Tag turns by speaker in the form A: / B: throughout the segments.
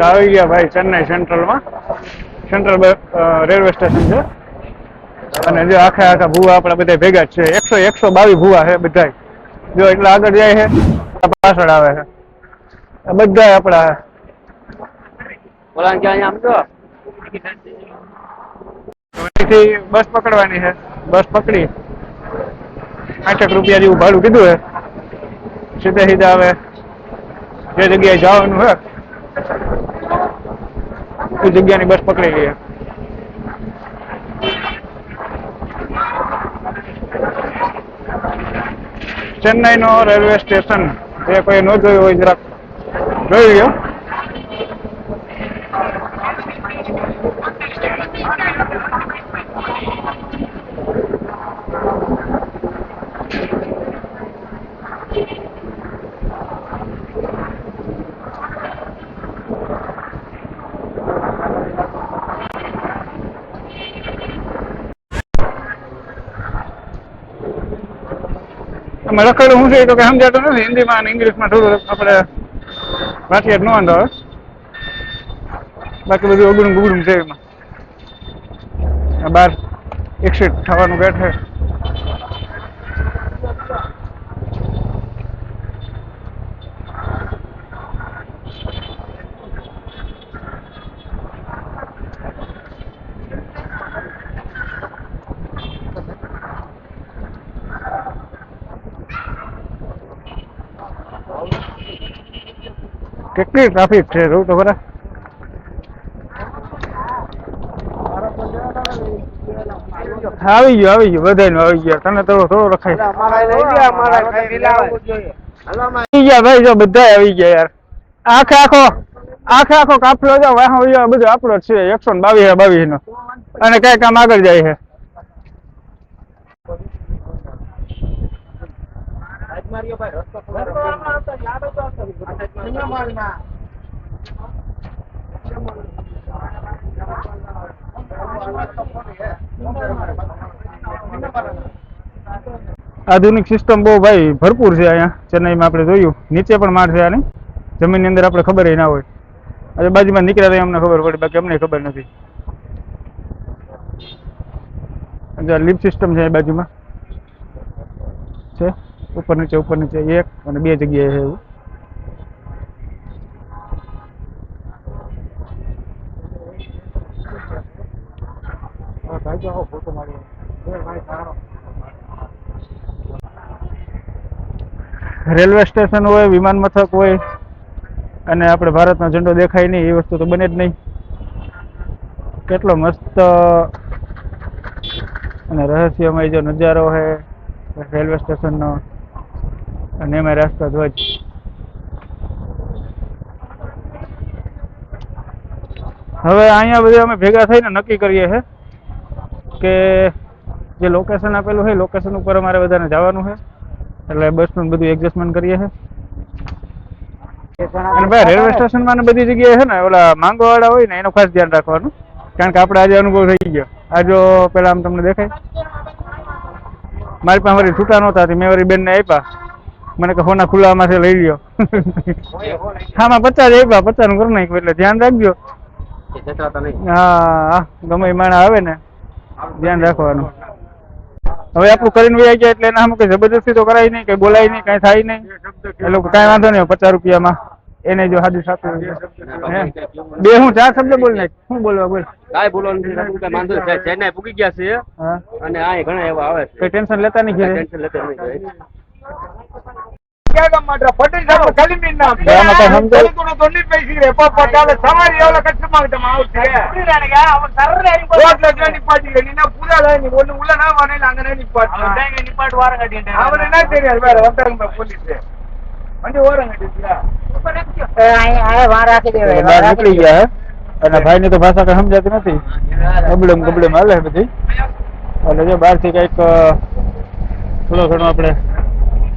A: આવી ગયા ભાઈ ચેન્નઈ સેન્ટ્રલમાં. સેન્ટ્રલ રેલવે સ્ટેશન છે અને જે આખા ભૂવા આપણા બધા ભેગા જ છે. 122 ભૂવા છે બધા. જો એટલા આગળ જાય છે પાછળ આવે છે બધા આપણા. અહીંથી બસ પકડવાની છે. બસ પકડી 8 રૂપિયા જેવું ભાડું કીધું છે. સીધે સીધા આવે જે જગ્યાએ જવાનું છે એ જગ્યાની બસ પકડી લઈએ. ચેન્નઈ નો રેલવે સ્ટેશન જે કોઈ ન જોયું હોય જરાક જોઈ લ્યો. લખેલું શું છે તો કે સમજાતું નથી. હિન્દીમાં અને ઇંગ્લિશમાં થોડું આપણે વાંચીએ ન વાંધો આવે. બાકી બધું અગડું ગુગડું છે એમાં. બહાર એક્સિટ થવાનું ગેટ છે. કેટલી ટ્રાફિક છે જોઉં તો ખરા. આવી ગયો બધાનું આવી ગયા. તને થોડો રખાય આવી ગયા ભાઈ. જો બધા આવી ગયા યાર. આખો કાફલો જો વાહ બધું આપણો જ છે. 122 નો અને કઈ કામ આગળ જાય છે. આધુનિક સિસ્ટમ બહુ ભાઈ ભરપૂર છે અહીંયા ચેન્નઈમાં. આપણે જોયું નીચે પણ માળ છે આની જમીનની અંદર. આપણે ખબર ના હોય. આજે બાજુમાં નીકળ્યા તો અમને ખબર પડી, બાકી અમને ખબર નથી. લિફ્ટ સિસ્ટમ છે બાજુમાં છે. ઉપર નીચે એક અને 2 જગ્યાએ છે એવું. રેલવે સ્ટેશન હોય, વિમાન મથક હોય અને આપણે ભારતનો ઝંડો દેખાય નહીં એ વસ્તુ તો બને જ નહીં. કેટલો મસ્ત અને રહસ્યમય જો નજારો છે રેલવે સ્ટેશનનો. અને એમાં રાષ્ટ્ર ધ્વજ. હવે અહીંયા બધા અમે ભેગા થઈને નક્કી કરીએ છીએ કે જે લોકેશન આપેલું છે લોકેશન ઉપર અમારે બધાને જવાનું છે. એટલે બસનું બધું એડજસ્ટમેન્ટ કરીએ છીએ. અને ભાઈ રેલવે સ્ટેશનમાં ને બધી જગ્યાએ છે ને ઓલા માંગવાવાળા હોય ને એનું ખાસ ધ્યાન રાખવાનું. કારણ કે આપણે આજે અનુભવ થઈ ગયો. આ જો પેલા આમ તમને દેખાય મારી પાસે વળી છૂટા નહોતા. મેં વળી બેનને આપ્યા. મને કે હોના ખુલ્લામાં છે લઈ લ્યો. હામાં 50 આપ્યા. 50 નું કરી નાખ્યું. એટલે ધ્યાન રાખજો. હા ગમે માણસ આવે ને ધ્યાન રાખવાનું. હવે આપણું કરીને વહી ગયા એટલે એના કઈ જબરદસ્તી તો કરાય નહીં, કઈ બોલાય નહીં, કઈ થાય નહીં. એ લોકો કઈ વાંધો નહીં. 50 રૂપિયામાં એને જો સાદું સાચું બે હું 4 શબ્દ બોલ નાખ. શું બોલવા બોલ.
B: કાઈ બોલવાનું નથી. માંધો છે. ચેન્નઈ પૂકી ગયા છે અને આ ઘણા એવા આવે છે.
A: કઈ ટેન્શન લેતા નહીં.
B: ટેન્શન લેતા નહીં.
A: નીકળી ગયા અને ભાઈ ની તો ભાષા કઈ સમજાતી નથી. ગબડમ હાલે બધી. એટલે જો બહાર થી કઈક થોડો ઘણો આપણે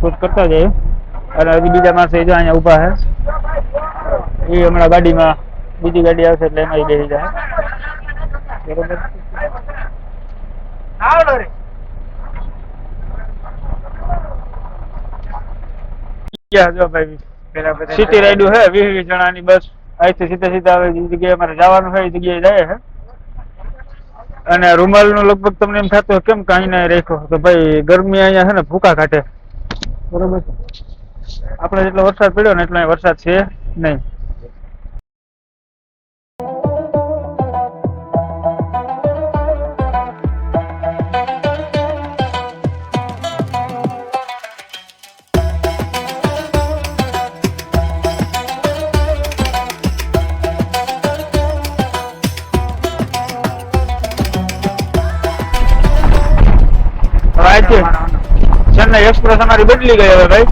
A: શૂટ કરતા જઈએ. અને હજી બીજા માણસો જો અહીંયા ઉભા છે. એ હમણાં ગાડીમાં બીજી ગાડી આવશે એટલે એમાં બેસી જાય. બરોબર. જો ભાઈ સિટી રાઈડ છે 20 જણાની બસ. અહીંથી સીધા સીધા હવે જે જગ્યાએ અમારે જવાનું હોય એ જગ્યાએ જાય છે. અને રૂમાલનું લગભગ તમને એમ થતું હોય કેમ કાંઈ ના રાખ્યો તો ભાઈ ગરમી અહીંયા છે ને ભૂકા કાઢે બરોબર. આપણે જેટલો વરસાદ પડ્યો ને એટલો અહીં વરસાદ છે નહીં. ચેન્નાઈ એક્સપ્રેસ અમારી બદલી ગઈ હવે ભાઈ,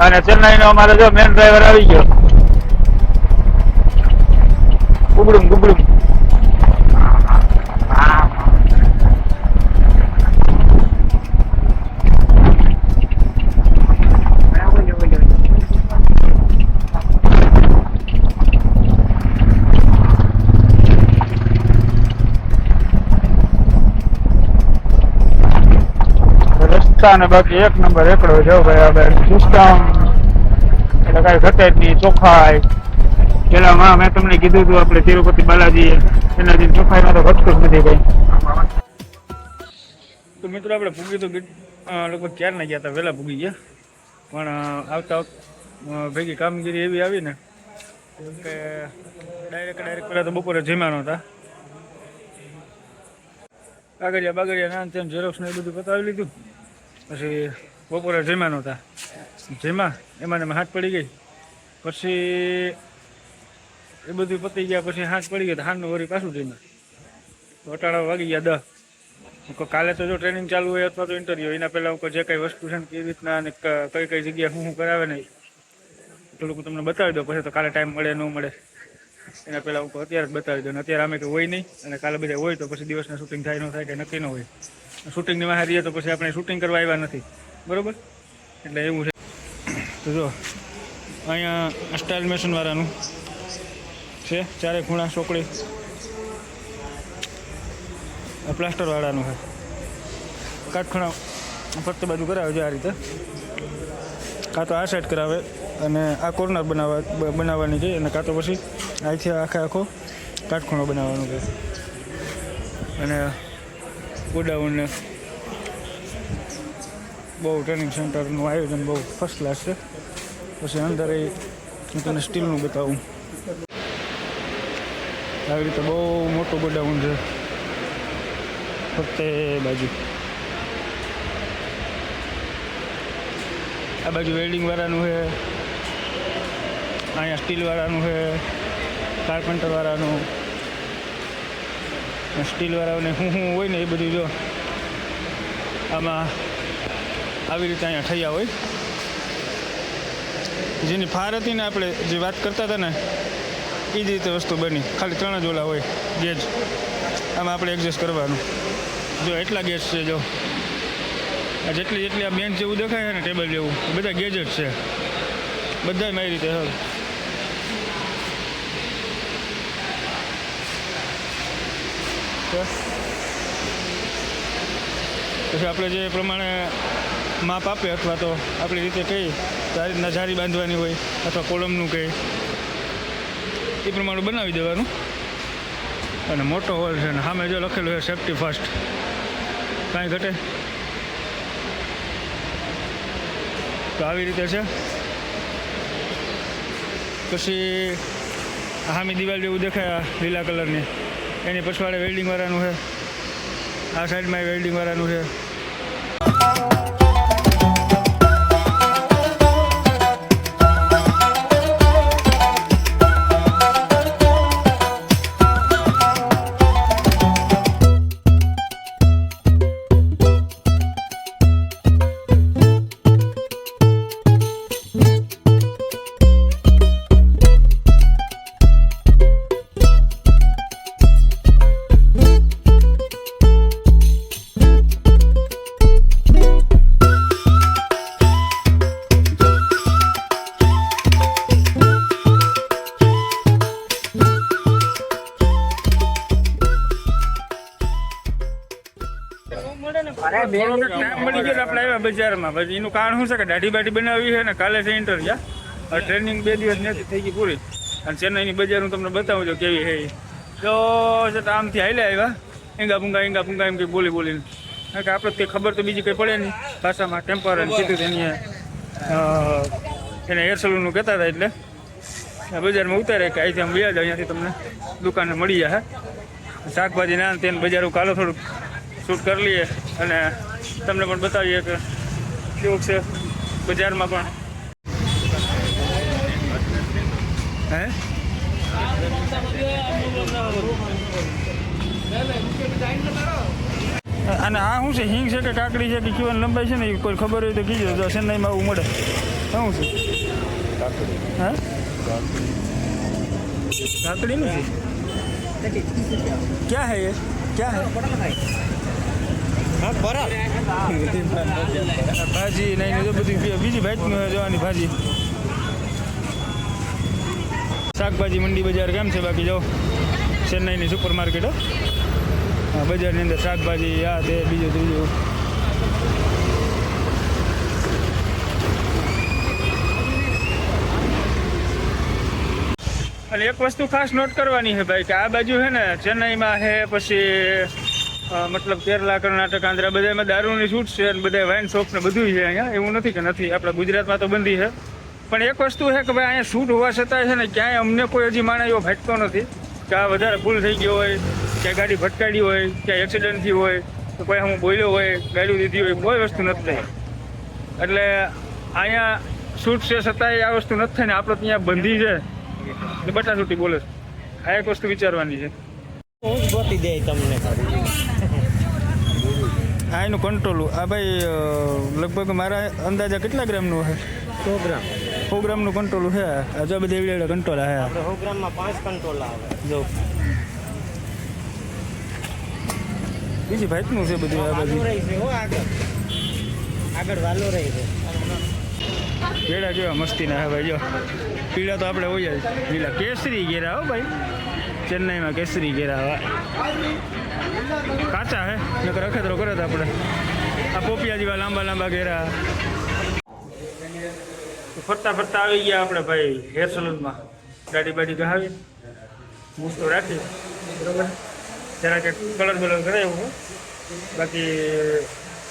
A: અને ચેન્નાઈ નો અમારે જો મેન ડ્રાઈવર આવી ગયો ગુબડુમ ગુબડુમ. અને બાકી એક નંબર એકડો જો ભાઈ હવે સિસ્ટમ એટલે કઈ ઘટે જ નહીં. ચોખાઈ પેલા મેં તમને કીધું હતું આપણે તિરુપતિ બાલાજી એનાથી ચોખાઈમાં તો ઘટતું જ નથી કઈ. તો મિત્રો આપણે પૂગી તો લગભગ ક્યારના ગયા હતા, વહેલા પૂગી ગયા, પણ આવતા ભેગી કામગીરી એવી આવી ને કે ડાયરેક્ટ પહેલાં તો બપોરે જમ્યા હતા. બાગડિયા નાન તેમ ઝેરોક્સ ને એ બધું પતાવી લીધું. પછી બપોરે જમ્યા નહોતા, જમ્યા એમાં હાથ પડી ગઈ. પછી એ બધું પતી ગયા, પછી હાથ પડી ગઈ તો હાથનું વળી પાછું જમ્યા. અટાણા વાગી ગયા 10. કાલે તો જો ટ્રેનિંગ ચાલુ હોય અથવા તો ઇન્ટરવ્યુ એના પહેલાં જે કંઈ વસ્તુ છે ને કેવી રીતના અને કઈ જગ્યાએ શું કરાવે નહીં થોડુંક હું તમને બતાવી દઉં. પછી તો કાલે ટાઈમ મળે ન મળે એના પહેલાં હું અત્યારે જ બતાવી દઉં. અત્યારે અમે કંઈ હોય નહીં, અને કાલે બધા હોય તો પછી દિવસના શૂટિંગ થાય ન થાય કે નક્કી ન હોય. શૂટિંગની બહાર રહીએ તો પછી આપણે શૂટિંગ કરવા આવ્યા નથી બરાબર, એટલે એવું છે. તો જો અહીંયા સ્ટાઇલ મેશનવાળાનું છે, ચારે ખૂણા ચોકડી. પ્લાસ્ટરવાળાનું છે, કાટખૂણા ફરતી બાજુ કરાવે છે આ રીતે, કાં તો આ સાઈડ કરાવે અને આ કોર્નર બનાવવાની છે, અને કાં તો પછી અહીંથી આખો કાટખૂણો બનાવવાનું છે. અને ગોડાઉન બહુ ટ્રેનિંગ સેન્ટરનું આયોજન બહુ ફર્સ્ટ ક્લાસ છે. પછી અંદર હું તને સ્ટીલનું બતાવું. આવી રીતે બહુ મોટું ગોડાઉન છે ફક્ત બાજુ. આ બાજુ વેલ્ડિંગવાળાનું છે, અહીંયા સ્ટીલવાળાનું છે, કાર્પેન્ટરવાળાનું. સ્ટીલવાળાને શું હોય ને એ બધું જો આમાં આવી રીતે અહીંયા થયા હોય. જેની ફાર હતી ને આપણે જે વાત કરતા હતા ને એ જ રીતે વસ્તુ બની, ખાલી 3 જ ઓલા હોય ગેજ. આમાં આપણે એડજસ્ટ કરવાનું. જો એટલા ગેજ છે, જો આ જેટલી આ બેન્ચ જેવું દેખાય છે ને ટેબલ જેવું, બધા ગેજ જ છે બધા મારી રીતે. હવે પછી આપણે જે પ્રમાણે માપ આપે અથવા તો આપણી રીતે કહીએ તો આ રીતના જારી બાંધવાની હોય અથવા કોલમનું કહે એ પ્રમાણે બનાવી દેવાનું. અને મોટો હોલ છે ને સામે જો લખેલું છે સેફ્ટી ફર્સ્ટ, કાંઈ ઘટે. તો આવી રીતે છે. પછી સામે દિવાલ જેવું દેખાય લીલા કલરની, એની પછવાડે વેલ્ડિંગવાળાનું છે, આ સાઈડમાં વેલ્ડિંગવાળાનું છે. ટાઈમ મળી ગયો આપણે આવ્યા બજારમાં. પછી એનું કારણ શું છે કે દાઢી બાઢી બનાવી છે ને કાલે છે ઇન્ટરવ્યુ. ટ્રેનિંગ 2 દિવસ નથી થઈ ગઈ પૂરી. અને ચેન્નાઈની બજાર હું તમને બતાવું છું કેવી છે તો છે આમથી હાલ્યા આવ્યા એંગા પૂંગા એમ કંઈ બોલીને કારણ કે આપણે તે ખબર તો બીજી કંઈ પડે નહીં ભાષામાં ટેમ્પર અને કીધું એની એને હેર સલૂનનું કહેતા હતા એટલે બજારમાં ઉતારે કે અહીંથી આમ વ્યાજ અહીંયાથી તમને દુકાને મળી જાય શાકભાજી ના તેને બજારું કાલો થોડુંક શૂટ કરી લઈએ અને તમને પણ બતાવીએ કે કેવું છે બજારમાં પણ હે અને આ શું છે હિંગ છે કે કાકડી છે કે કેવાની લંબાઈ છે ને એ કોઈ ખબર હોય તો કીધું તો ચેન્નાઈમાં આવું મળે શું છે હા કાકડી નથી क्या है ये क्या है ભાજી નહીં જો બધી બીજી ભાઈ જોવાની ભાજી શાકભાજી મંડી બજાર કેમ છે બાકી જો ચેન્નાઈની સુપર માર્કેટ હા બજારની અંદર શાકભાજી આ તે બીજું ત્રીજું અને એક વસ્તુ ખાસ નોટ કરવાની છે ભાઈ કે આ બાજુ છે ને ચેન્નાઈમાં છે પછી મતલબ કેરલા કર્ણાટક આંધ્રા બધામાં દારૂની છૂટ છે અને બધા વાઇન શોપ ને બધું છે અહીંયા એવું નથી કે નથી આપણા ગુજરાતમાં તો બંધી છે પણ એક વસ્તુ છે કે ભાઈ અહીંયા છૂટ હોવા છતાં છે ને ક્યાંય અમને કોઈ હજી માણસ એવો ભટકો નથી કે આ વધારે ભૂલ થઈ ગયો હોય ક્યાંય ગાડી ભટકાડી હોય ક્યાંય એક્સિડન્ટ થયું હોય તો કોઈ હું બોલ્યો હોય ગાડી દીધી હોય કોઈ વસ્તુ નથી થઈ એટલે અહીંયા છૂટ છે છતાંય આ વસ્તુ નથી થઈ ને આપણે ત્યાં બંધી છે બટાસુટી બોલે આ એક વસ્તુ વિચારવાની છે આ એનું કંટ્રોલ આ ભાઈ લગભગ મારા અંદાજા કેટલા ગ્રામનું છે 100 ગ્રામનું કંટ્રોલ છે આ જો બધી એવડે કંટ્રોલ છે
C: 100 ગ્રામમાં 5 કંટ્રોલ આવે
A: જો બીજી ભાઈનું છે બધું આ બાજુ
C: આગળ વાલો રહી છે
A: કેળા કેવા મસ્તીના હે ભાઈ જો પીળા તો આપણે હોય જ લીલા કેસરી ઘેરા હો ભાઈ ચેન્નાઈમાં કેસરી ઘેરા કાચા હે નકર અખેતરો કરે તો આપણે આ પોપિયા જેવા લાંબા ઘેરા ફરતા આવી ગયા આપણે ભાઈ હેર સલૂનમાં ગાડી બાડી ગહાવી મૂછો રાખી બરાબર જરા કે કલર બલર કરાવ્યું બાકી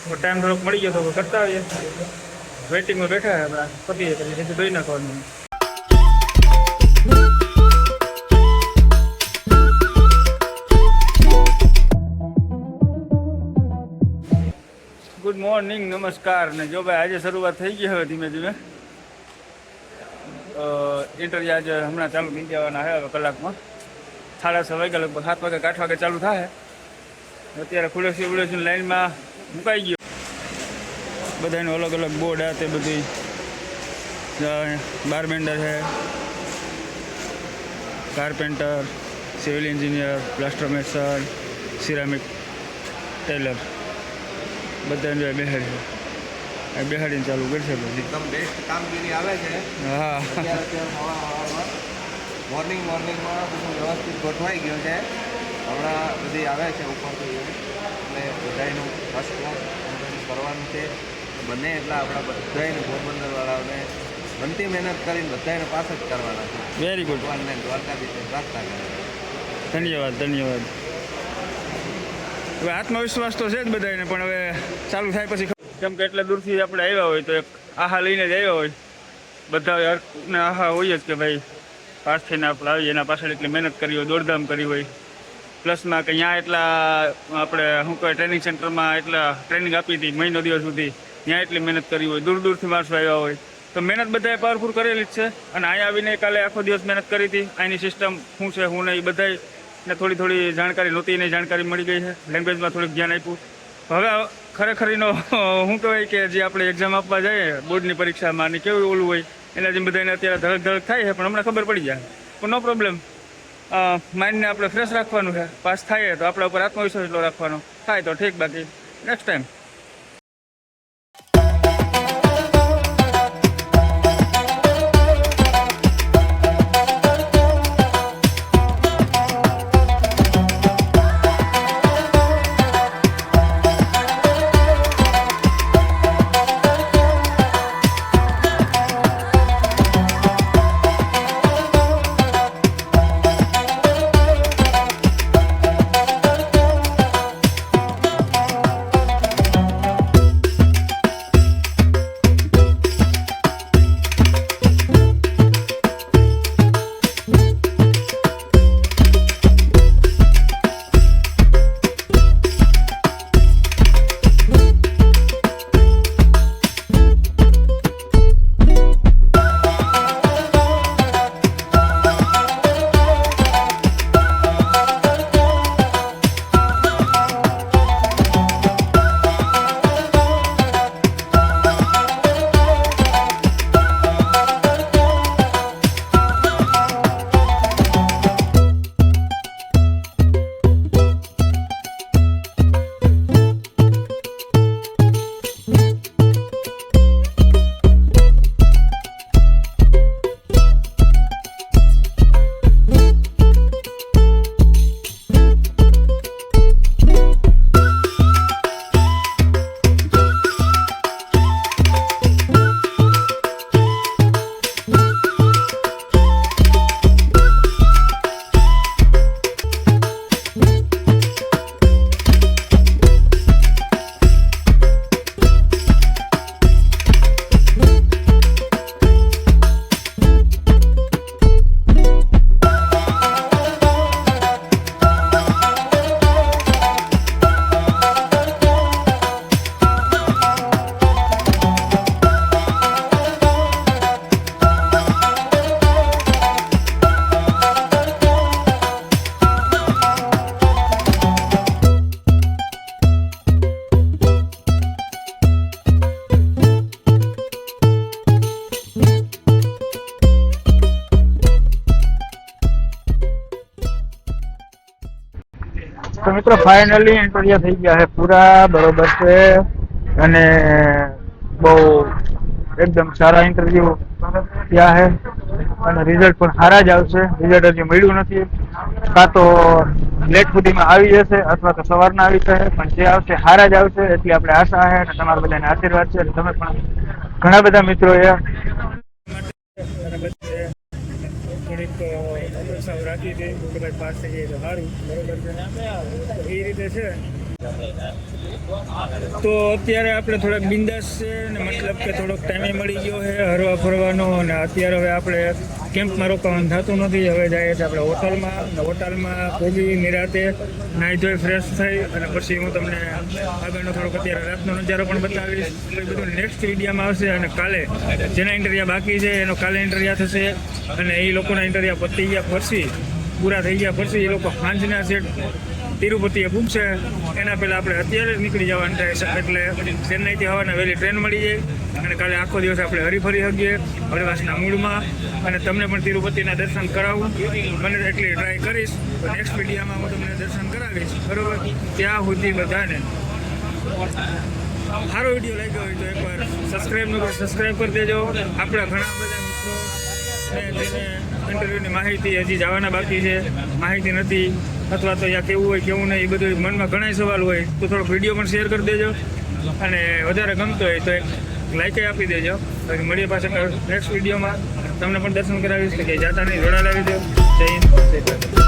A: ટાઈમ થોડોક મળી ગયો તો કરતા આવીએ વેઇટિંગમાં બેઠા હમણાં પતીએ પછી સીધું ધોઈ નાખવાનું ગુડ મોર્નિંગ નમસ્કાર ને જો ભાઈ આજે શરૂઆત થઈ ગઈ હવે ધીમે ધીમે ઇન્ટરવ્યુ આજે હમણાં ચાલુ થઈ જવાના છે હવે કલાકમાં 6:30 વાગ્યા લગભગ 7 વાગે 8 વાગે ચાલુ થાય અત્યારે ખુલેસી લાઈનમાં મુકાઈ ગયો બધાનું અલગ અલગ બોર્ડ આ તે બધી બારબેન્ડર છે carpenter civil engineer plaster mason ceramic tailor બધાને બેહાડીને ચાલુ કરશે બધી
C: એકદમ બેસ્ટ કામગીરી આવે છે
A: હા
C: મોર્નિંગમાં બધું વ્યવસ્થિત ગોઠવાઈ ગયું છે હમણાં બધી આવે છે ઉપરથી એટલે બધાનું ફર્સ્ટ ક્લાસ કરવાનું છે બંને એટલે આપણા બધાને પોરબંદરવાળાઓને બનતી મહેનત કરીને બધાને પાસ જ કરવાના છે
A: વેરી ગુડ
C: ભગવાનને દ્વારકાધીશને પ્રાર્થના કરે
A: ધન્યવાદ હવે આત્મવિશ્વાસ તો છે જ બધાને પણ હવે ચાલુ થાય પછી કેમ કે એટલા દૂરથી આપણે આવ્યા હોય તો એક આહા લઈને જ આવ્યા હોય બધા આહા હોય જ કે ભાઈ પાસ થઈને આપણે આવીએ એના પાછળ એટલી મહેનત કરી હોય દોડધામ કરી હોય પ્લસમાં કે અહીંયા એટલા આપણે શું કહેવાય ટ્રેનિંગ સેન્ટરમાં એટલા ટ્રેનિંગ આપી હતી મહિનો દિવસ સુધી ત્યાં એટલી મહેનત કરી હોય દૂરથી માણસો આવ્યા હોય તો મહેનત બધાએ પાવરફુલ કરેલી જ છે અને અહીંયા આવીને કાલે આખો દિવસ મહેનત કરી હતી અહીંની સિસ્ટમ શું છે શું નહીં બધાને થોડી જાણકારી નહોતી એની જાણકારી મળી ગઈ છે લેંગ્વેજમાં થોડુંક ધ્યાન આપ્યું હવે ખરેખર એનો શું કહેવાય કે જે આપણે એક્ઝામ આપવા જઈએ બોર્ડની પરીક્ષામાં અને કેવું ઓલું હોય એના જેમ બધાને અત્યારે ધડક થાય છે પણ હમણાં ખબર પડી જાય પણ નો પ્રોબ્લેમ માઇન્ડને આપણે ફ્રેશ રાખવાનું છે પાસ થાય તો આપણા ઉપર આત્મવિશ્વાસ એટલો રાખવાનો થાય તો ઠીક બાકી નેક્સ્ટ ટાઈમ તો મિત્રો ફાઇનલી ઇન્ટરવ્યુ થઈ ગયા છે પૂરા બરોબર છે અને બહુ એકદમ સારા ઇન્ટરવ્યુ થયા છે અને રિઝલ્ટ પણ સારા જ આવશે. રિઝલ્ટ હજી મળ્યું નથી, કાં તો લેટ સુધીમાં આવી જશે અથવા તો સવારના આવી જશે, પણ જે આવશે સારા જ આવશે એટલી આપણે આશા છે અને તમારા બધાને આશીર્વાદ છે. તમે પણ ઘણા બધા મિત્રોએ થોડીક અપેક્ષાઓ રાખી હતી કે ભાઈ પાસ થઈ જાય તો સારું, બરોબર છે, એ રીતે છે. તો અત્યારે આપણે થોડાક બિંદાસ છે ને મતલબ કે થોડોક ટાઈમે મળી ગયો છે હરવા ફરવાનો, અને અત્યારે હવે આપણે કેમ્પમાં રોકાવાનું થતું નથી. હવે જઈએ છીએ આપણે હોટલમાં પહોંચી નિરાતે નાહી ધોઈ ફ્રેશ થઈ અને પછી હું તમને આગળનો થોડોક અત્યારે રાતનો નજારો પણ બતાવીશ. એ બધું નેક્સ્ટ વિડીયોમાં આવશે. અને કાલે જેના ઇન્ટરવ્યુ બાકી છે એનો કાલે ઇન્ટરવ્યુ થશે અને એ લોકોના ઇન્ટરવ્યુ પતી ગયા પછી, પૂરા થઈ ગયા પછી એ લોકો સાંજના સેટ તિરુપતિએ પૂછશે એના પહેલાં આપણે અત્યારે જ નીકળી જવાનું થાય છે. એટલે ચેન્નાઈથી હવાના વહેલી ટ્રેન મળી જાય અને કાલે આખો દિવસ આપણે હરીફરી શકીએ હરિવાસના મૂળમાં, અને તમને પણ તિરુપતિના દર્શન કરાવું. મને એટલી ટ્રાય કરીશ. નેક્સ્ટ વિડીયોમાં હું તમને દર્શન કરાવીશ, બરાબર. ત્યાં સુધી બધાને સારો વિડીયો લાગ્યો હોય તો એકવાર સબસ્ક્રાઈબ ન કરો, સબસ્ક્રાઈબ કરી દેજો. આપણા ઘણા બધા મિત્રો જેને ઇન્ટરવ્યૂની માહિતી હજી જવાના બાકી છે, માહિતી નથી, અથવા તો યા કેવું હોય કેવું નહીં, એ બધું મનમાં ઘણા સવાલ હોય તો થોડોક વિડીયો પણ શેર કરી દેજો. અને વધારે ગમતો હોય તો એક લાઈક આપી દેજો. પછી મળીએ પાછા નેક્સ્ટ વિડીયોમાં. તમને પણ દર્શન કરાવીશ કે જાતા નહીં જોડા લાવી દો. જય હિન્દ, જય ભારત.